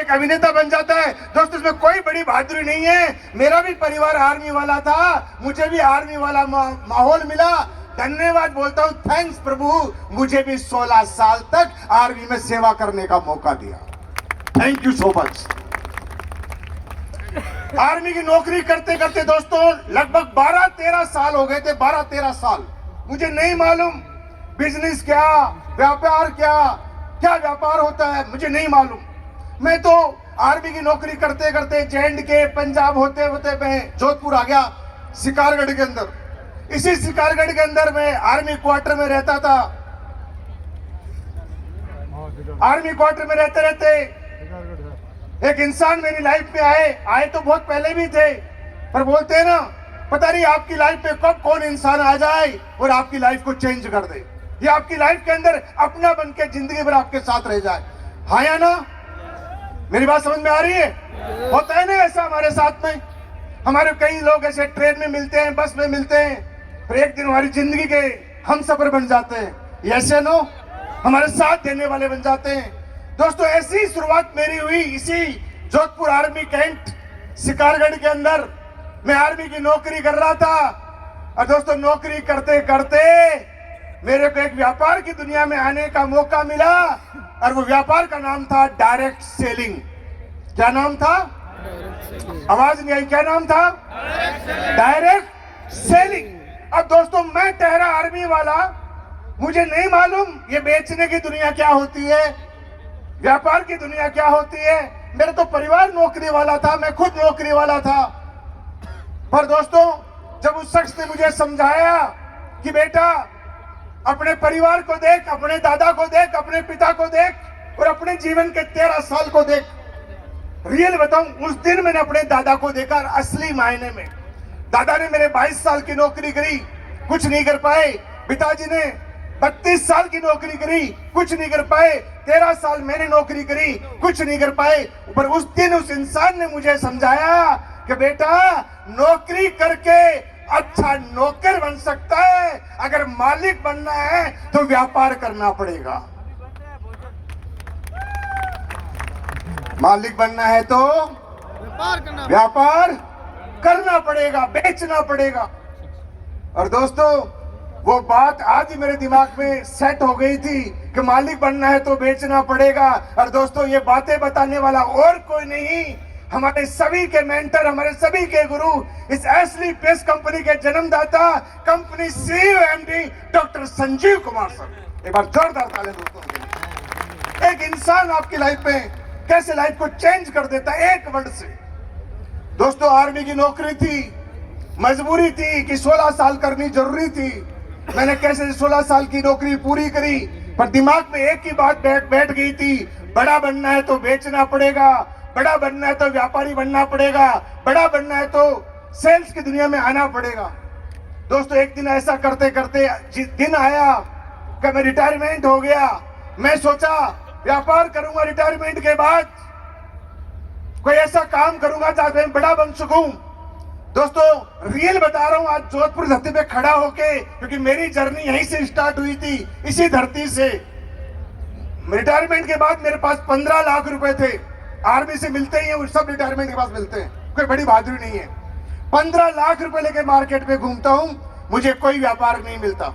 एक अभिनेता बन जाता है। दोस्तों इसमें कोई बड़ी बहादुरी नहीं है। मेरा भी परिवार आर्मी वाला था, मुझे भी आर्मी वाला माहौल मिला। धन्यवाद बोलता हूँ, थैंक्स प्रभु, मुझे भी 16 साल तक आर्मी में सेवा करने का मौका दिया। Thank you so much. Army की नौकरी करते करते दोस्तों लगभग 12-13 साल हो गए थे। 12-13 साल मुझे नहीं मालूम बिजनेस क्या, व्यापार क्या, क्या व्यापार होता है मुझे नहीं मालूम। मैं तो आर्मी की नौकरी करते करते J&K पंजाब होते होते मैं जोधपुर आ गया, शिकारगढ़ के अंदर। इसी शिकारगढ़ के अंदर मैं आर्मी क्वार्टर में रहता था। आर्मी क्वार्टर में रहते रहते एक इंसान मेरी लाइफ में आए तो बहुत पहले भी थे, पर बोलते हैं ना, पता नहीं आपकी लाइफ में कब कौन इंसान आ जाए और आपकी लाइफ को चेंज कर दे, या आपकी लाइफ के अंदर अपना बन के जिंदगी भर आपके साथ रह जाए। हाँ या ना? मेरी बात समझ में आ रही है? होता है ना ऐसा हमारे साथ में। हमारे कई लोग ऐसे ट्रेन में मिलते हैं, बस में मिलते हैं, फिर एक दिन हमारी जिंदगी के हम सफर बन जाते हैं। ऐसे नो हमारे साथ देने वाले बन जाते हैं। दोस्तों ऐसी शुरुआत मेरी हुई इसी जोधपुर आर्मी कैंट शिकारगढ़ के अंदर। मैं आर्मी की नौकरी कर रहा था और दोस्तों नौकरी करते करते मेरे को एक व्यापार की दुनिया में आने का मौका मिला और वो व्यापार का नाम था डायरेक्ट सेलिंग। क्या नाम था? आवाज नहीं आई। क्या नाम था? Direct selling. अब दोस्तों मैं ठहरा आर्मी वाला, मुझे नहीं मालूम ये बेचने की दुनिया क्या होती है, व्यापार की दुनिया क्या होती है। मेरा तो परिवार नौकरी वाला था, मैं खुद नौकरी वाला था। पर दोस्तों जब उस शख्स ने मुझे समझाया कि बेटा अपने परिवार को देख, अपने दादा को देख, अपने पिता को देख और अपने जीवन के 13 साल को देख। रियल बताऊं, उस दिन मैंने अपने दादा को देखा असली मायने में। दादा ने मेरे 22 साल की नौकरी करी, कुछ नहीं कर पाए। पिताजी ने 32 साल की नौकरी करी, कुछ नहीं कर पाए। 13 साल मैंने नौकरी करी, कुछ नहीं कर पाए। पर उस दिन उस इंसान ने मुझे समझाया कि बेटा नौकरी करके अच्छा नौकर बन सकता है, अगर मालिक बनना है तो व्यापार करना पड़ेगा। मालिक बनना है तो व्यापार करना पड़ेगा, बेचना पड़ेगा। और दोस्तों वो बात आज ही मेरे दिमाग में सेट हो गई थी कि मालिक बनना है तो बेचना पड़ेगा। और दोस्तों ये बातें बताने वाला और कोई नहीं, हमारे सभी के मेंटर, हमारे सभी के गुरु, इस एसली पेस्ट कंपनी के जन्मदाता, company CEO MD doctor Sanjeev Kumar sir. एक बार जोरदार ताली दोस्तों। एक इंसान आपकी लाइफ में कैसे लाइफ को चेंज कर देता है एक वर्ड से। दोस्तों आर्मी की नौकरी थी, मजबूरी थी कि 16 साल करनी जरूरी थी। मैंने कैसे 16 साल की नौकरी पूरी करी, पर दिमाग में एक ही बात बैठ गई थी, बड़ा बनना है तो बेचना पड़ेगा, बड़ा बनना है तो व्यापारी बनना पड़ेगा, बड़ा बनना है तो सेल्स की दुनिया में आना पड़ेगा। दोस्तों एक दिन ऐसा करते करते दिन आया कि मैं रिटायरमेंट हो गया। मैं सोचा व्यापार करूंगा, रिटायरमेंट के बाद कोई ऐसा काम करूंगा ताकि मैं बड़ा बन सकूं। दोस्तों रियल बता रहा हूं, आज जोधपुर धरती पे खड़ा होके, क्योंकि मेरी जर्नी यहीं से स्टार्ट हुई थी, इसी धरती से। रिटायरमेंट के बाद मेरे पास 15 लाख रुपए थे। आर्मी से मिलते ही हैं, सब रिटायरमेंट के पास मिलते हैं, कोई बड़ी बहादुरी नहीं है। 15 लाख रुपए लेके मार्केट में घूमता हूं, मुझे कोई व्यापार नहीं मिलता।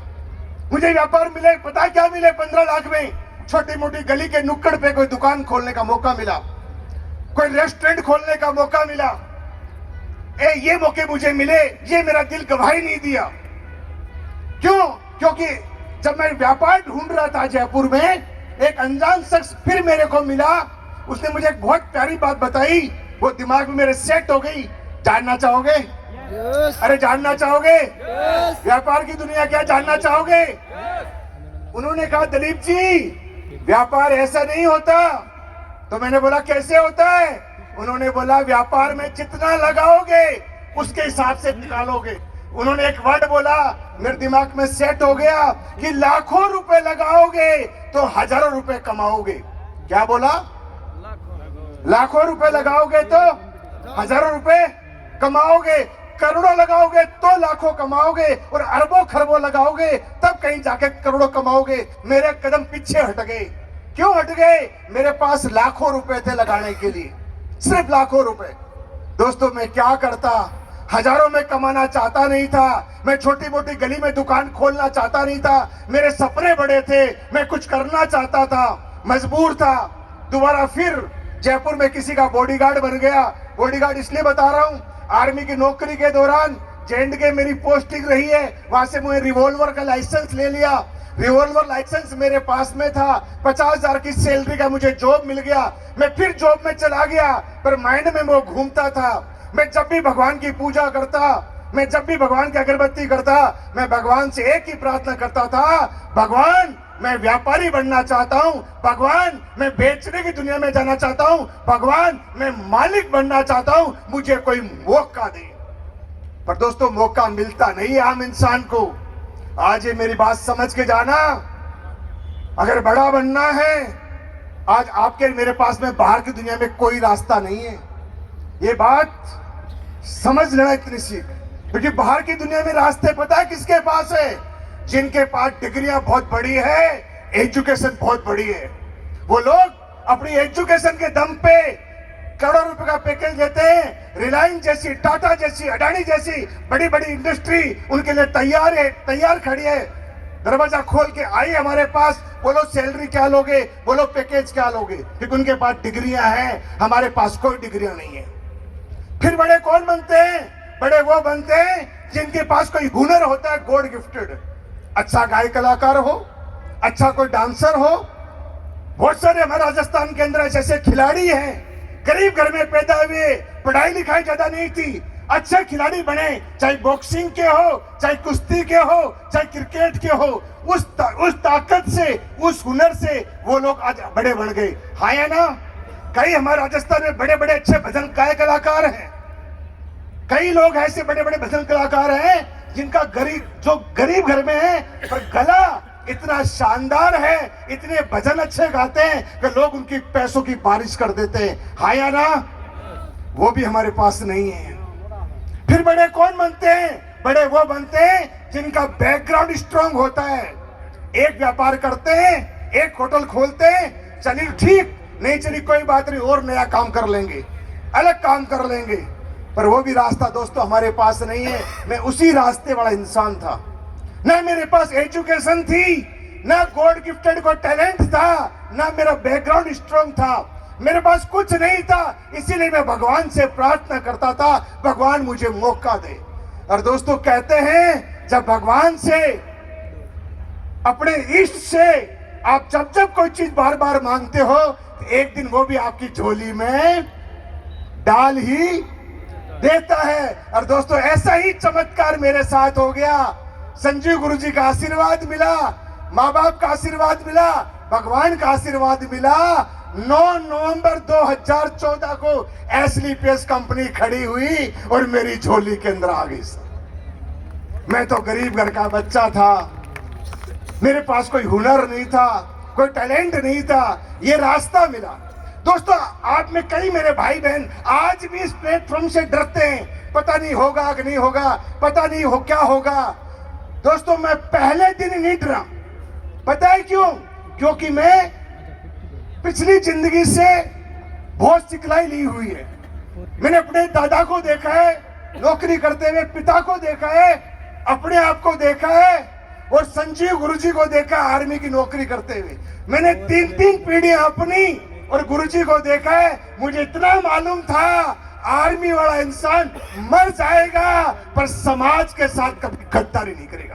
मुझे व्यापार मिले, पता क्या मिले 15 लाख में? छोटी मोटी गली के नुक्कड़ पे कोई दुकान खोलने का मौका मिला, कोई रेस्टोरेंट खोलने का मौका मिला। ये मौके मुझे मिले, ये मेरा दिल गवाही नहीं दिया। क्यों? क्योंकि जब मैं व्यापार ढूंढ रहा था जयपुर में, एक अनजान शख्स फिर मेरे को मिला। उसने मुझे एक बहुत प्यारी बात बताई, वो दिमाग में मेरे सेट हो गई। जानना चाहोगे? yes. अरे जानना चाहोगे? yes. व्यापार की दुनिया क्या जानना चाहोगे? yes. उन्होंने कहा दिलीप जी व्यापार ऐसा नहीं होता। तो मैंने बोला कैसे होता है? उन्होंने बोला व्यापार में जितना लगाओगे उसके हिसाब से निकालोगे। उन्होंने एक वर्ड बोला, मेरे दिमाग में सेट हो गया कि लाखों रुपए लगाओगे तो हजारों रुपए कमाओगे। क्या बोला? लाखों रुपए लगाओगे तो हजारों रुपए कमाओगे, करोड़ों लगाओगे तो लाखों कमाओगे, और अरबों खरबों लगाओगे तब कहीं जाके करोड़ों कमाओगे। मेरे कदम पीछे हट गए। क्यों हट गए? मेरे पास लाखों रुपए थे लगाने के लिए, सिर्फ लाखों रुपए। दोस्तों मैं क्या करता, हजारों में कमाना चाहता नहीं था, मैं छोटी मोटी गली में दुकान खोलना चाहता नहीं था, मेरे सपने बड़े थे, मैं कुछ करना चाहता था, मजबूर था। दोबारा फिर जयपुर में किसी का बॉडीगार्ड बन गया। बॉडीगार्ड इसलिए बता रहा हूं, आर्मी की नौकरी के दौरान जे.एंड.के मेरी पोस्टिंग रही है, वहां से मुझे रिवॉल्वर का लाइसेंस ले लिया। रिवॉल्वर लाइसेंस मेरे पास में था, 50,000 की सैलरी का मुझे जॉब मिल गया। मैं फिर जॉब में चला गया, पर माइंड में वो घूमता था। मैं जब भी भगवान की पूजा करता, मैं जब भी भगवान की अगरबत्ती करता, मैं भगवान से एक ही प्रार्थना करता था, भगवान मैं व्यापारी बनना चाहता हूं, भगवान मैं बेचने की दुनिया में जाना चाहता हूं, भगवान मैं मालिक बनना चाहता हूं, मुझे कोई मौका दे। पर दोस्तों मौका मिलता नहीं आम इंसान को। आज ये मेरी बात समझ के जाना, अगर बड़ा बनना है, आज आपके मेरे पास में बाहर की दुनिया में कोई रास्ता नहीं है। ये बात समझ लेना इतनी सी, क्योंकि बाहर की दुनिया में रास्ते पता है किसके पास है? जिनके पास डिग्रियां बहुत बड़ी है, एजुकेशन बहुत बड़ी है। वो लोग अपनी एजुकेशन के दम पे करोड़ों रुपए का पैकेज लेते हैं। रिलायंस जैसी, टाटा जैसी, अडानी जैसी बड़ी बड़ी इंडस्ट्री उनके लिए तैयार है, तैयार खड़ी है। दरवाजा खोल के आई हमारे पास, बोलो सैलरी क्या लोगे, बोलो पैकेज क्या लोगे, क्योंकि उनके पास डिग्रियां हैं, हमारे पास कोई डिग्रियां नहीं है। फिर बड़े कौन बनते हैं? बड़े वो बनते हैं जिनके पास कोई हुनर होता है, गॉड गिफ्टेड। अच्छा गायक कलाकार हो, अच्छा कोई डांसर हो। बहुत सारे हमारे राजस्थान के अंदर ऐसे खिलाड़ी हैं, गरीब घर में पैदा हुए, पढ़ाई लिखाई ज्यादा नहीं थी, अच्छे खिलाड़ी बने, चाहे बॉक्सिंग के हो, चाहे कुश्ती के हो, चाहे क्रिकेट के हो। उस ताकत से, उस हुनर से वो लोग आज बड़े बन गए। हाँ या ना? कई हमारे राजस्थान में बड़े बड़े अच्छे भजन गायक कलाकार हैं। कई लोग ऐसे बड़े बड़े भजन कलाकार हैं जिनका गरीब घर में है, पर गला इतना शानदार है, इतने भजन अच्छे गाते हैं कि लोग उनकी पैसों की बारिश कर देते हैं। हाँ या ना? वो भी हमारे पास नहीं है। फिर बड़े कौन बनते हैं? बड़े वो बनते हैं जिनका बैकग्राउंड स्ट्रांग होता है। एक व्यापार करते हैं, एक होटल खोलते हैं, चलिए ठीक, नहीं चली कोई बात नहीं, और नया काम कर लेंगे, अलग काम कर लेंगे। पर वो भी रास्ता दोस्तों हमारे पास नहीं है। मैं उसी रास्ते वाला इंसान था। ना मेरे पास एजुकेशन थी, ना गॉड गिफ्टेड को टैलेंट था, ना मेरा बैकग्राउंड स्ट्रांग था, मेरे पास कुछ नहीं था। इसीलिए मैं भगवान से प्रार्थना करता था, भगवान मुझे मौका दे। और दोस्तों कहते हैं, जब भगवान से, अपने इष्ट से आप जब कोई चीज बार बार मांगते हो, तो एक दिन वो भी आपकी झोली में डाल ही देता है। और दोस्तों ऐसा ही चमत्कार मेरे साथ हो गया। संजीव गुरु जी का आशीर्वाद मिला, माँ बाप का आशीर्वाद मिला, भगवान का आशीर्वाद मिला। 9 नवंबर 2014 को एसलीपीएस कंपनी खड़ी हुई और मेरी झोली के अंदर आ गई। मैं तो गरीब घर का बच्चा था, मेरे पास कोई हुनर नहीं था, कोई टैलेंट नहीं था, ये रास्ता मिला। दोस्तों आप में कई मेरे भाई बहन आज भी इस प्लेटफॉर्म से डरते हैं, पता नहीं होगा कि नहीं होगा, पता नहीं हो क्या होगा। दोस्तों मैं पहले दिन नहीं डरा, पता है क्यों? क्योंकि मैं पिछली जिंदगी से बहुत सिखलाई ली हुई है। मैंने अपने दादा को देखा है नौकरी करते हुए, पिता को देखा है, अपने आप को देखा है, और संजीव गुरुजी को देखा आर्मी की नौकरी करते हुए। मैंने 3 पीढ़ियां अपनी और गुरुजी को देखा है। मुझे इतना मालूम था आर्मी वाला इंसान मर जाएगा पर समाज के साथ कभी गद्दारी नहीं करेगा।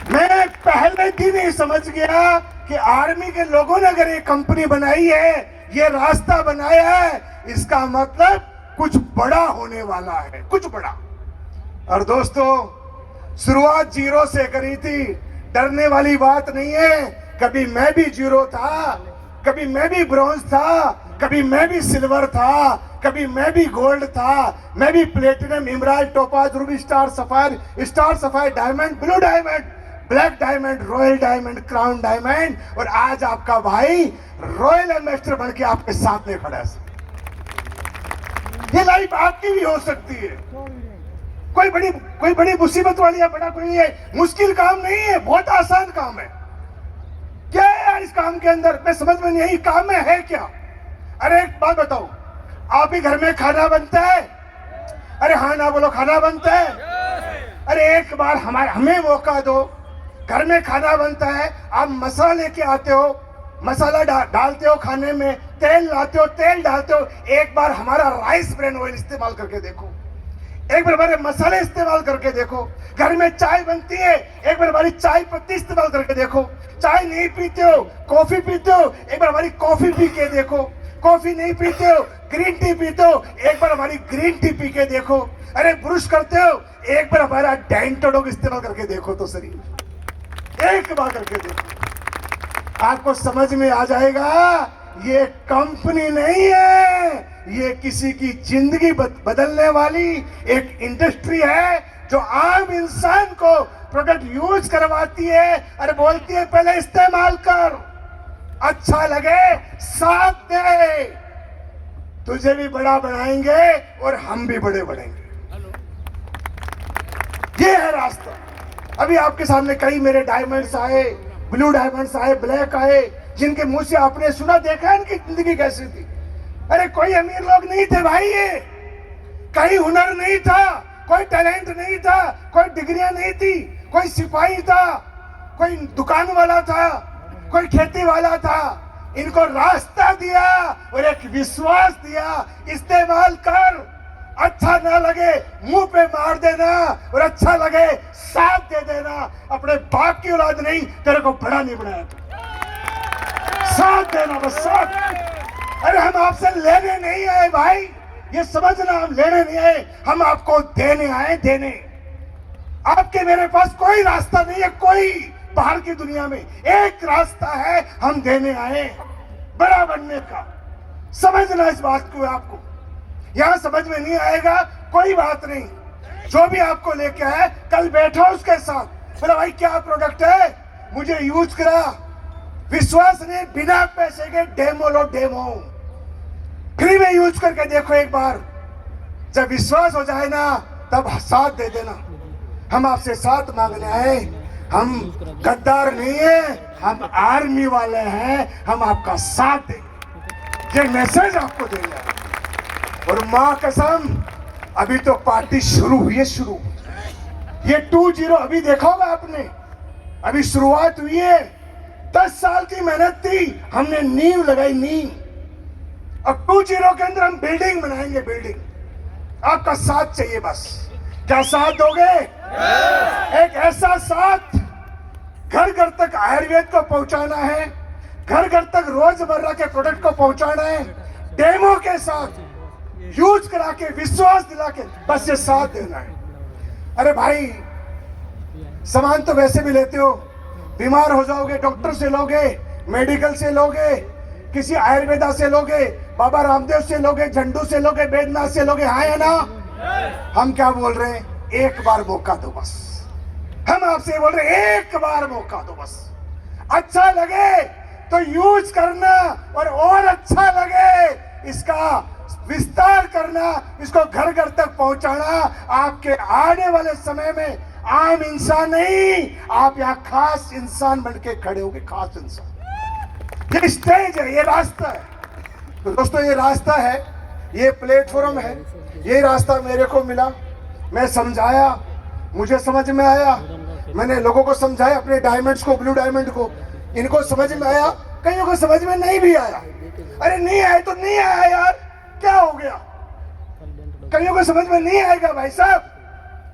मैं पहले दिन ही समझ गया कि आर्मी के लोगों ने अगर ये कंपनी बनाई है, ये रास्ता बनाया है, इसका मतलब कुछ बड़ा होने वाला है, कुछ बड़ा। और दोस्तों शुरुआत 0 से करी थी, डरने वाली बात नहीं है। कभी मैं भी 0 था, कभी मैं भी ब्रॉन्ज था, कभी मैं भी सिल्वर था, कभी मैं भी गोल्ड था, मैं भी platinum, emerald, topaz, Ruby, star sapphire, diamond, blue diamond, black diamond, royal diamond, crown diamond, और आज आपका भाई रॉयल एम्बेसडर बन के आपके साथ में खड़ा है। ये लाइफ आपकी भी हो सकती है। कोई बड़ी मुसीबत वाली या बड़ा कोई है, मुश्किल काम नहीं है, बहुत आसान काम है। क्या यार इस काम के अंदर? मैं समझ में नहीं आई काम में है क्या। अरे एक बात बताओ, आप ही घर में खाना बनता है? अरे हाँ ना बोलो, खाना बनता है? अरे एक बार हमें मौका दो, घर में खाना बनता है, आप मसाला लेके आते हो, मसाला डालते हो खाने में, तेल लाते हो, तेल डालते हो, एक बार हमारा राइस ब्रेन ऑयल इस्तेमाल करके देखो, एक बार हमारे मसाले इस्तेमाल करके देखो। घर में चाय बनती है, एक बार हमारी चाय पत्ती इस्तेमाल करके देखो। चाय नहीं पीते हो, कॉफी पीते हो, एक बार हमारी कॉफी पी के देखो। कॉफी नहीं पीते हो, ग्रीन टी पीते हो, एक बार हमारी ग्रीन टी पी के देखो। अरे ब्रश करते हो, एक बार हमारा डेंटोडोग इस्तेमाल करके देखो तो सही, एक बार करके देखो, आपको समझ में आ जाएगा। ये कंपनी नहीं है, ये किसी की जिंदगी बदलने वाली एक इंडस्ट्री है जो आम इंसान को प्रोडक्ट यूज करवाती है। अरे बोलती है पहले इस्तेमाल कर, अच्छा लगे साथ दे, तुझे भी बड़ा बनाएंगे और हम भी बड़े बढ़ेंगे। ये है रास्ता। अभी आपके सामने कई मेरे डायमंड्स आए, ब्लू डायमंड्स आए, ब्लैक आए, जिनके मुंह से आपने सुना, देखा इनकी जिंदगी कैसी थी। अरे कोई अमीर लोग नहीं थे भाई, ये कहीं हुनर नहीं था, कोई टैलेंट नहीं था, कोई डिग्रियां नहीं थी, कोई सिपाही था, कोई दुकान वाला था, कोई खेती वाला था। इनको रास्ता दिया और एक विश्वास दिया, इस्तेमाल कर, अच्छा ना लगे मुंह पे मार देना और अच्छा लगे साथ दे देना। अपने बाप की औलाद नहीं, तेरे को बड़ा नहीं बनाया, साथ देना बस, साथ। अरे हम आपसे लेने नहीं आए भाई, ये समझना, हम लेने नहीं आए, हम आपको देने आए, देने। आपके मेरे पास कोई रास्ता नहीं है, कोई बाहर की दुनिया में एक रास्ता है, हम देने आए बड़ा बनने का। समझना इस बात को, आपको यहां समझ में नहीं आएगा कोई बात नहीं, जो भी आपको लेके आए कल बैठो उसके साथ, बोला भाई क्या प्रोडक्ट है, मुझे यूज करा, विश्वास नहीं, बिना पैसे के डेमो लो, डेमो फ्री में यूज करके देखो एक बार। जब विश्वास हो जाए ना तब साथ दे देना। हम आपसे साथ मांगने आए, हम गद्दार नहीं है, हम आर्मी वाले हैं, हम आपका साथ देंगे, ये मैसेज आपको देंगे। और मां कसम, अभी तो पार्टी शुरू हुई है, शुरू। ये 2-0 अभी देखा होगा आपने, अभी शुरुआत हुई है। 10 साल की मेहनत थी, हमने नींव लगाई, नींव। अब 2-0 के अंदर हम बिल्डिंग बनाएंगे, बिल्डिंग। आपका साथ चाहिए बस। क्या साथ दोगे? एक ऐसा साथ, घर घर तक आयुर्वेद को पहुंचाना है, घर घर तक रोजमर्रा के प्रोडक्ट को पहुंचाना है, डेमो के साथ यूज करा के, विश्वास दिला के, बस ये साथ देना है। अरे भाई सामान तो वैसे भी लेते हो, बीमार हो जाओगे डॉक्टर से लोगे, मेडिकल से लोगे, किसी आयुर्वेदा से लोगे, बाबा रामदेव से लोगे, झंडू से लोगे, बैद्यनाथ से लोगे, हाँ या ना? हम क्या बोल रहे हैं? एक बार मौका दो बस। हम आपसे बोल रहे हैं एक बार मौका दो बस। अच्छा लगे तो यूज करना और अच्छा लगे इसका विस्तार करना, इसको घर घर तक पहुंचाना। आपके आने वाले समय में आम इंसान नहीं, आप यहाँ खास इंसान बन के खड़े होगे, खास इंसान। ये स्टेज है, ये रास्ता है। तो दोस्तों ये रास्ता है, ये प्लेटफॉर्म है, ये रास्ता मेरे को मिला, मैं समझाया, मुझे समझ में आया, मैंने लोगों को समझाया, अपने डायमंड्स को, ब्लू डायमंड को, इनको समझ में आया, कईयों को समझ में नहीं भी आया। अरे नहीं आया तो नहीं आया यार, क्या हो गया? कईयों को समझ में नहीं आएगा भाई साहब,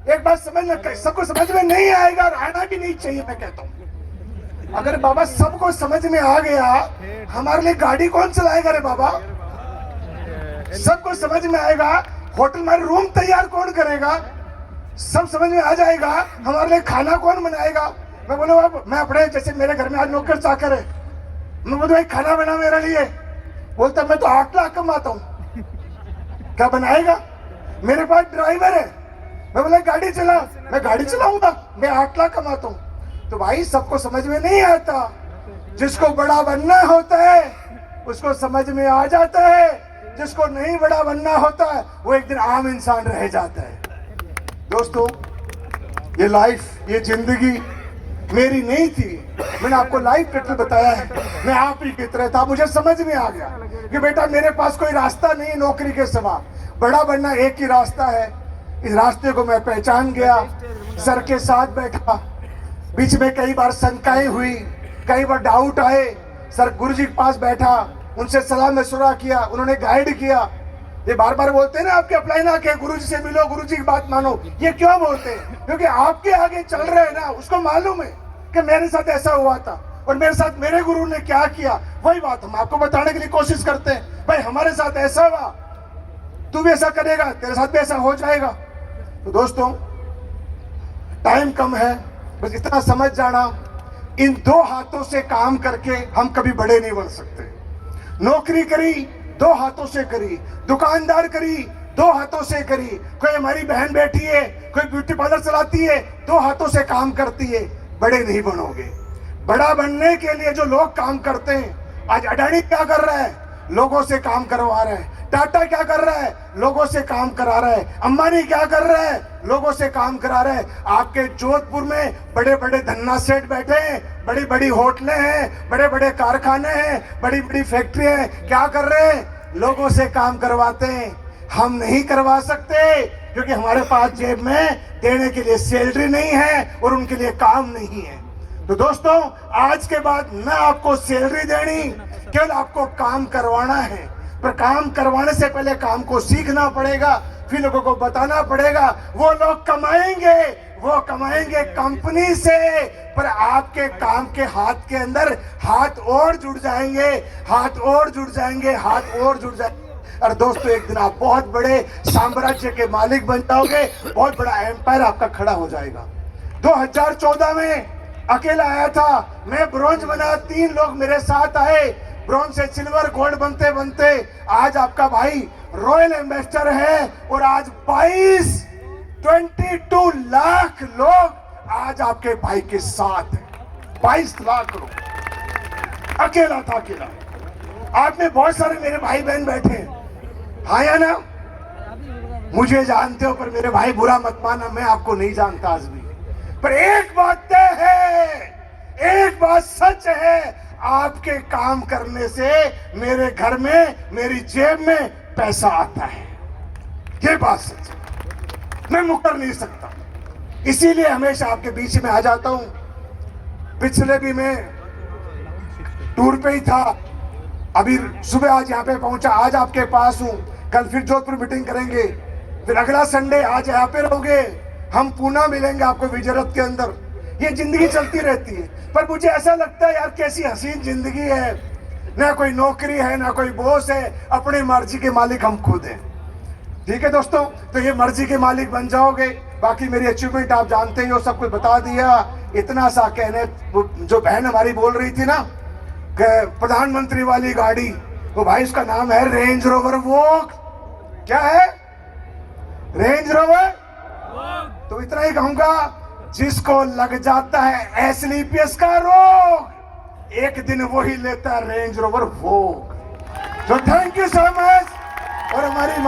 एक बात समझना, सबको समझ में नहीं आएगा और आना भी नहीं चाहिए। मैं कहता हूँ अगर बाबा सबको समझ में आ गया, हमारे लिए गाड़ी कौन चलाएगा रे बाबा? सबको समझ में आएगा, होटल में रूम तैयार कौन करेगा? सब समझ में आ जाएगा, हमारे लिए खाना कौन बनाएगा? मैं बोलूँ मैं अपने, जैसे मेरे घर में आज नौकर चाकर है, मैं बोलूँ भाई खाना बना मेरे लिए, बोलता मैं तो 8 लाख कमाता हूँ, क्या बनाएगा? मेरे पास ड्राइवर है, मैं बोला गाड़ी चला, मैं गाड़ी चलाऊंगा, मैं 8 लाख कमाता हूँ। तो भाई सबको समझ में नहीं आता, जिसको बड़ा बनना होता है उसको समझ में आ जाता है, जिसको नहीं बड़ा बनना होता है वो एक दिन आम इंसान रह जाता है। दोस्तों ये लाइफ, ये जिंदगी मेरी नहीं थी, मैंने आपको लाइव पेट्रोल बताया है, मैं आप ही की तरह था। मुझे समझ में आ गया कि बेटा मेरे पास कोई रास्ता नहीं नौकरी के सिवा, बड़ा बनना एक ही रास्ता है। इस रास्ते को मैं पहचान गया, सर के साथ बैठा, बीच में कई बार शंकाएं हुई, कई बार डाउट आए, सर गुरुजी के पास बैठा, उनसे सलाह मशवरा किया, उन्होंने गाइड किया। ये बार बार बोलते हैं ना आपके अप्लाई ना के गुरुजी से मिलो, गुरुजी की बात मानो, ये क्यों बोलते हैं? क्योंकि आपके आगे चल रहे हैं ना, उसको मालूम है कि मेरे साथ ऐसा हुआ था और मेरे साथ मेरे गुरु ने क्या किया, वही बात हम आपको बताने के लिए कोशिश करते हैं। भाई हमारे साथ ऐसा हुआ, तू भी ऐसा करेगा, तेरे साथ भी ऐसा हो जाएगा। तो दोस्तों टाइम कम है, बस इतना समझ जाना, इन दो हाथों से काम करके हम कभी बड़े नहीं बन सकते। नौकरी करी दो हाथों से करी, दुकानदार करी दो हाथों से करी, कोई हमारी बहन बैठी है, कोई ब्यूटी पार्लर चलाती है, दो हाथों से काम करती है, बड़े नहीं बनोगे। बड़ा बनने के लिए जो लोग काम करते हैं, आज अडानी क्या कर रहा है? लोगों से काम करवा रहा है। टाटा क्या कर रहा है? लोगों से काम करा रहा है। अंबानी क्या कर रहा है? लोगों से काम करा रहा है। आपके जोधपुर में बड़े बड़े धन्ना सेठ बैठे हैं, बड़ी बड़ी होटलें हैं, बड़े बड़े कारखाने हैं, बड़ी बड़ी फैक्ट्री हैं, क्या कर रहे हैं? लोगों से काम करवाते हैं। हम नहीं करवा सकते क्योंकि हमारे पास जेब में देने के लिए सैलरी नहीं है और उनके लिए काम नहीं है। तो दोस्तों आज के बाद न आपको सैलरी देनी, केवल आपको काम करवाना है। पर काम करवाने से पहले काम को सीखना पड़ेगा, फिर लोगों को बताना पड़ेगा। वो लोग कमाएंगे, वो कमाएंगे कंपनी से, पर आपके काम के हाथ के अंदर हाथ और जुड़ जाएंगे, हाथ और जुड़ जाएंगे, हाथ और जुड़ जाएंगे। और दोस्तों एक दिन आप बहुत बड़े साम्राज्य के मालिक बन जाओगे, बहुत बड़ा एम्पायर आपका खड़ा हो जाएगा। 2014 में अकेला आया था, मैं ब्रॉन्ज बना, 3 लोग मेरे साथ आए, ब्रॉन्ज से सिल्वर गोल्ड बनते बनते आज आपका भाई रॉयल एम्बेसडर है। और आज 22 लाख लोग आज आपके भाई के साथ हैं। 22 लाख लोग, अकेला था, अकेला। आप में बहुत सारे मेरे भाई बहन बैठे हैं, हाँ या ना? मुझे जानते हो, पर मेरे भाई बुरा मत माना, मैं आपको नहीं जानता आज भी। पर एक बात तय है, एक बात सच है, आपके काम करने से मेरे घर में, मेरी जेब में पैसा आता है। ये बात सच है, मैं मुकर नहीं सकता, इसीलिए हमेशा आपके बीच में आ जाता हूं। पिछले भी मैं टूर पे ही था, अभी सुबह आज यहाँ पे पहुंचा, आज आपके पास हूं, कल फिर जोधपुर मीटिंग करेंगे, फिर अगला संडे आज यहाँ पे रहोगे, हम पूना मिलेंगे आपको विजयरथ के अंदर। ये जिंदगी चलती रहती है, पर मुझे ऐसा लगता है यार कैसी हसीन जिंदगी है, ना कोई नौकरी है, ना कोई बॉस है, अपनी मर्जी के मालिक हम खुद हैं। ठीक है दोस्तों, तो ये मर्जी के मालिक बन जाओगे। बाकी मेरी अचीवमेंट आप जानते ही हो, सब कुछ बता दिया। इतना सा कहने, जो बहन हमारी बोल रही थी ना प्रधानमंत्री वाली गाड़ी, वो भाई उसका नाम है रेंज रोवर वोग। क्या है? Range rover. तो इतना ही कहूंगा, जिसको लग जाता है एस्क्लेपियस का रोग, एक दिन वही लेता है रेंज रोवर वोग। तो थैंक यू सो मच। और हमारी